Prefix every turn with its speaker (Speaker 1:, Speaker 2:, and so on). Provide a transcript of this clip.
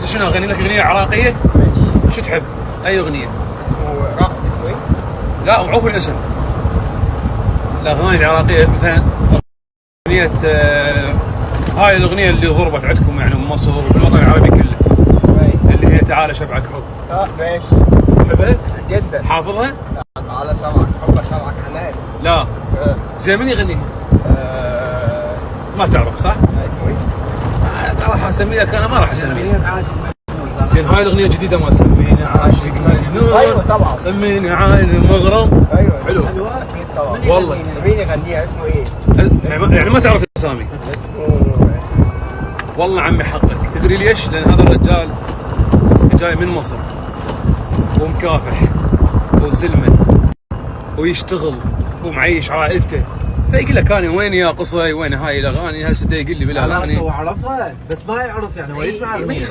Speaker 1: شنو اغني لك اغنيه عراقيه؟
Speaker 2: ماشي.
Speaker 1: شو تحب؟ اي اغنيه؟
Speaker 2: اسمه ايه؟
Speaker 1: لا معروف الاسم. الاغاني العراقيه مثلا اغنيه هاي الاغنيه اللي غربت عندكم يعني بمصر وبالوطن العربي كله.
Speaker 2: اسمها ايه؟
Speaker 1: اللي هي تعال شبعك حب.
Speaker 2: ماشي.
Speaker 1: تحبها؟
Speaker 2: جدا.
Speaker 1: حافظها؟
Speaker 2: على سمعك حبك سمعك حنان.
Speaker 1: لا. زين من يغنيها؟ ما تعرف صح؟
Speaker 2: اسمه ايه؟
Speaker 1: راح اسمي لك انا ما راح اسمي. زين هاي الاغنيه الجديده ما سميني عاشق مجنون.
Speaker 2: ايوه طبعا.
Speaker 1: سميني عايل مغرم.
Speaker 2: ايوه
Speaker 1: حلو.
Speaker 2: اكيد طبعا.
Speaker 1: والله.
Speaker 2: مين يغنيها اسمه ايه؟
Speaker 1: يعني ما تعرف الاسامي.
Speaker 2: اسمه
Speaker 1: والله عمي حقك، تدري ليش؟ لان هذا الرجال جاي من مصر ومكافح وسلمه ويشتغل ومعيش عائلته، فيقول لك انا وين يا قصي وين هاي الاغاني هسه يقول لي بالاغاني.
Speaker 3: هو عرفها بس ما يعرف يعني هو يسمع اغنيه.